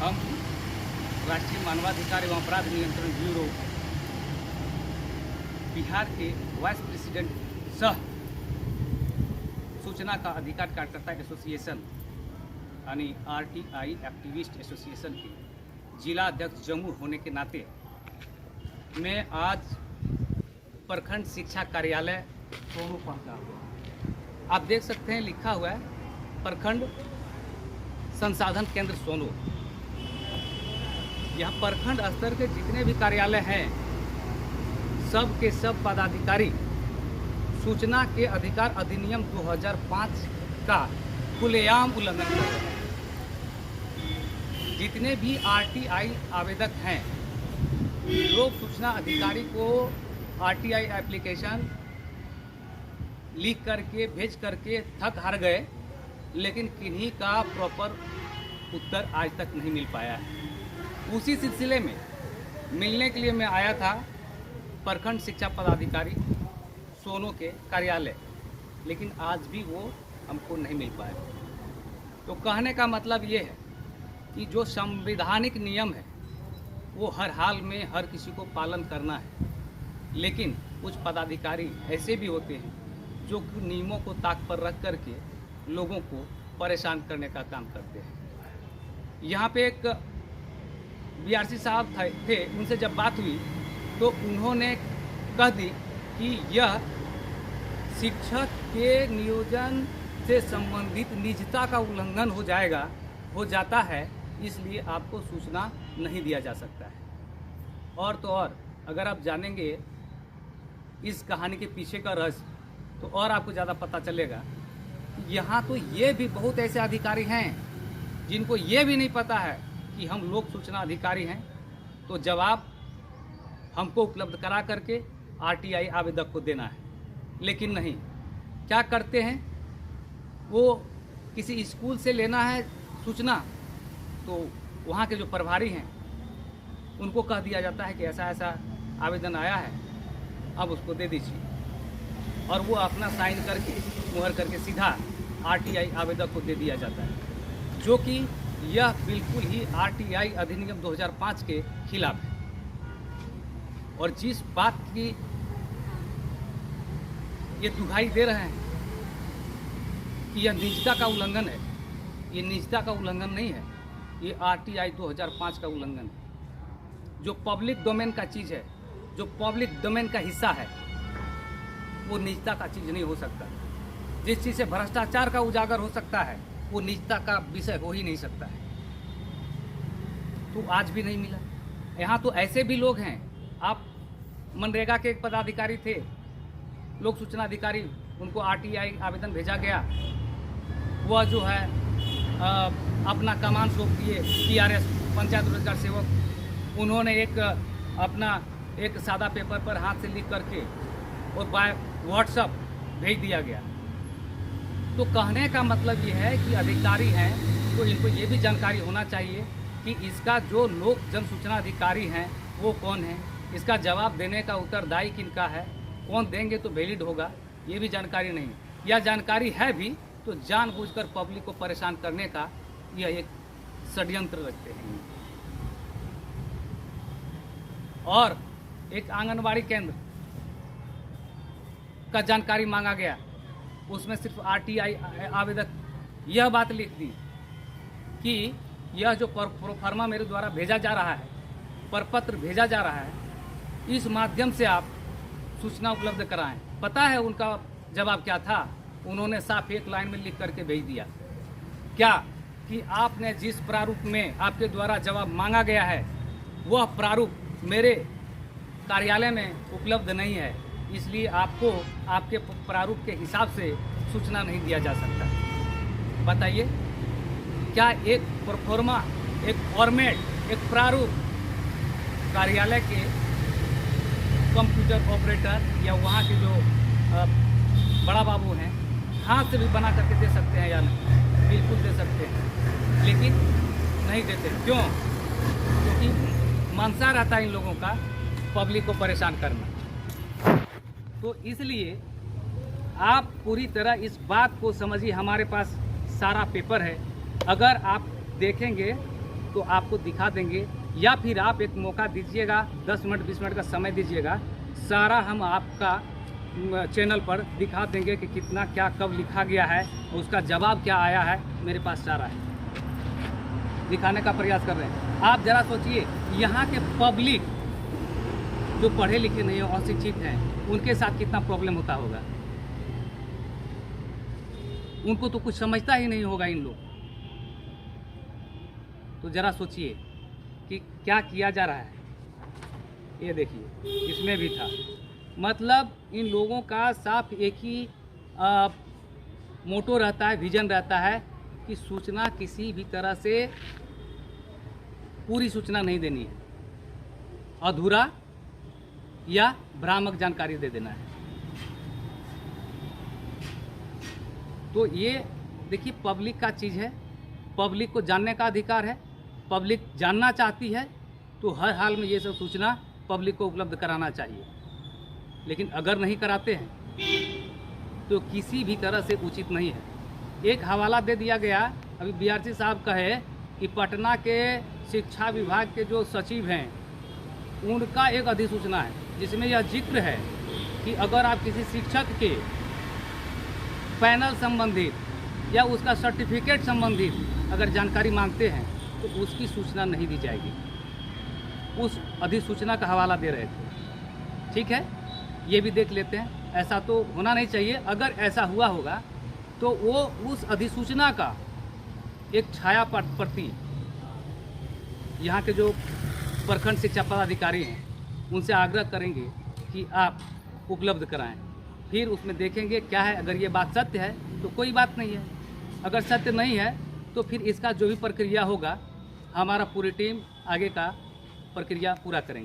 हम राष्ट्रीय मानवाधिकार एवं अपराध नियंत्रण ब्यूरो बिहार के वाइस प्रेसिडेंट सह सूचना का अधिकार कार्यकर्ता एसोसिएशन यानी RTI एक्टिविस्ट एसोसिएशन के जिला अध्यक्ष जम्मू होने के नाते मैं आज प्रखंड शिक्षा कार्यालय सोनू पहुंचा। आप देख सकते हैं लिखा हुआ है प्रखंड संसाधन केंद्र सोनू। यहाँ प्रखंड स्तर के जितने भी कार्यालय हैं सब के सब पदाधिकारी सूचना के अधिकार अधिनियम 2005 का खुलेआम उल्लंघन कर रहे हैं। जितने भी RTI आवेदक हैं लोग सूचना अधिकारी को RTI एप्लीकेशन लिख करके भेज करके थक हार गए, लेकिन किन्हीं का प्रॉपर उत्तर आज तक नहीं मिल पाया है। उसी सिलसिले में मिलने के लिए मैं आया था प्रखंड शिक्षा पदाधिकारी सोनू के कार्यालय, लेकिन आज भी वो हमको नहीं मिल पाया। तो कहने का मतलब ये है कि जो संवैधानिक नियम है वो हर हाल में हर किसी को पालन करना है, लेकिन कुछ पदाधिकारी ऐसे भी होते हैं जो नियमों को ताक पर रख करके लोगों को परेशान करने का काम करते हैं। यहाँ पे एक BRC साहब थे, उनसे जब बात हुई तो उन्होंने कह दी कि यह शिक्षक के नियोजन से संबंधित निजता का उल्लंघन हो जाता है, इसलिए आपको सूचना नहीं दिया जा सकता है। और तो और अगर आप जानेंगे इस कहानी के पीछे का रहस्य तो और आपको ज़्यादा पता चलेगा। यहाँ तो ये भी बहुत ऐसे अधिकारी हैं जिनको ये भी नहीं पता है कि हम लोक सूचना अधिकारी हैं, तो जवाब हमको उपलब्ध करा करके RTI आवेदक को देना है। लेकिन नहीं, क्या करते हैं वो किसी स्कूल से लेना है सूचना, तो वहाँ के जो प्रभारी हैं उनको कह दिया जाता है कि ऐसा ऐसा आवेदन आया है, अब उसको दे दीजिए, और वो अपना साइन करके मुहर करके सीधा RTI आवेदक को दे दिया जाता है, जो कि यह बिल्कुल ही RTI अधिनियम 2005 के खिलाफ है। और जिस बात की ये दुहाई दे रहे हैं कि यह निजता का उल्लंघन है, ये निजता का उल्लंघन नहीं है, ये RTI 2005 का उल्लंघन है। जो पब्लिक डोमेन का चीज़ है, जो पब्लिक डोमेन का हिस्सा है, वो निजता का चीज़ नहीं हो सकता। जिस चीज़ से भ्रष्टाचार का उजागर हो सकता है वो निजता का विषय हो ही नहीं सकता है। तो आज भी नहीं मिला। यहाँ तो ऐसे भी लोग हैं, आप मनरेगा के एक पदाधिकारी थे, लोक सूचना अधिकारी, उनको RTI आवेदन भेजा गया, वह जो है अपना कमान सौंप दिए PRS पंचायत रोजगार सेवक। उन्होंने अपना एक सादा पेपर पर हाथ से लिख करके और बाय WhatsApp भेज दिया गया। तो कहने का मतलब ये है कि अधिकारी हैं तो इनको ये भी जानकारी होना चाहिए कि इसका जो लोक जन सूचना अधिकारी हैं वो कौन है, इसका जवाब देने का उत्तरदायी किनका है, कौन देंगे तो वैलिड होगा, ये भी जानकारी नहीं। या जानकारी है भी तो जानबूझकर पब्लिक को परेशान करने का यह एक षड्यंत्र रखते हैं। और एक आंगनबाड़ी केंद्र का जानकारी मांगा गया, उसमें सिर्फ RTI आवेदक यह बात लिख दी कि यह जो प्रोफार्मा मेरे द्वारा भेजा जा रहा है, प्रपत्र भेजा जा रहा है, इस माध्यम से आप सूचना उपलब्ध कराएं। पता है उनका जवाब क्या था? उन्होंने साफ एक लाइन में लिख करके भेज दिया क्या कि आपने जिस प्रारूप में आपके द्वारा जवाब मांगा गया है वह प्रारूप मेरे कार्यालय में उपलब्ध नहीं है, इसलिए आपको आपके प्रारूप के हिसाब से सूचना नहीं दिया जा सकता। बताइए, क्या एक प्रोफार्मा, एक फॉर्मेट, एक प्रारूप कार्यालय के कंप्यूटर ऑपरेटर या वहाँ के जो बड़ा बाबू हैं हाथ से भी बना करके दे सकते हैं या नहीं? बिल्कुल दे सकते हैं, लेकिन नहीं देते। क्यों? क्योंकि मनसा रहता है इन लोगों का पब्लिक को परेशान करना। तो इसलिए आप पूरी तरह इस बात को समझिए, हमारे पास सारा पेपर है। अगर आप देखेंगे तो आपको दिखा देंगे, या फिर आप एक मौका दीजिएगा, 10 मिनट 20 मिनट का समय दीजिएगा, सारा हम आपका चैनल पर दिखा देंगे कि कितना क्या कब लिखा गया है, उसका जवाब क्या आया है। मेरे पास सारा है, दिखाने का प्रयास कर रहे हैं। आप ज़रा सोचिए, यहाँ के पब्लिक जो पढ़े लिखे नहीं हैं, अशिक्षित हैं, उनके साथ कितना प्रॉब्लम होता होगा। उनको तो कुछ समझता ही नहीं होगा इन लोग। तो ज़रा सोचिए कि क्या किया जा रहा है। ये देखिए, इसमें भी था। मतलब इन लोगों का साफ एक ही मोटो रहता है, विजन रहता है कि सूचना किसी भी तरह से पूरी सूचना नहीं देनी है, अधूरा या भ्रामक जानकारी दे देना है। तो ये देखिए, पब्लिक का चीज़ है, पब्लिक को जानने का अधिकार है, पब्लिक जानना चाहती है, तो हर हाल में ये सब सूचना पब्लिक को उपलब्ध कराना चाहिए। लेकिन अगर नहीं कराते हैं तो किसी भी तरह से उचित नहीं है। एक हवाला दे दिया गया, अभी बीआरसी साहब कहे कि पटना के शिक्षा विभाग के जो सचिव हैं, उनका एक अधिसूचना है जिसमें यह जिक्र है कि अगर आप किसी शिक्षक के पैनल संबंधित या उसका सर्टिफिकेट संबंधित अगर जानकारी मांगते हैं तो उसकी सूचना नहीं दी जाएगी। उस अधिसूचना का हवाला दे रहे थे। ठीक है, ये भी देख लेते हैं। ऐसा तो होना नहीं चाहिए। अगर ऐसा हुआ होगा तो वो उस अधिसूचना का एक छाया प्रति यहाँ के जो प्रखंड शिक्षा पदाधिकारी हैं उनसे आग्रह करेंगे कि आप उपलब्ध कराएं। फिर उसमें देखेंगे क्या है। अगर ये बात सत्य है तो कोई बात नहीं है, अगर सत्य नहीं है तो फिर इसका जो भी प्रक्रिया होगा, हमारा पूरी टीम आगे का प्रक्रिया पूरा करेंगे।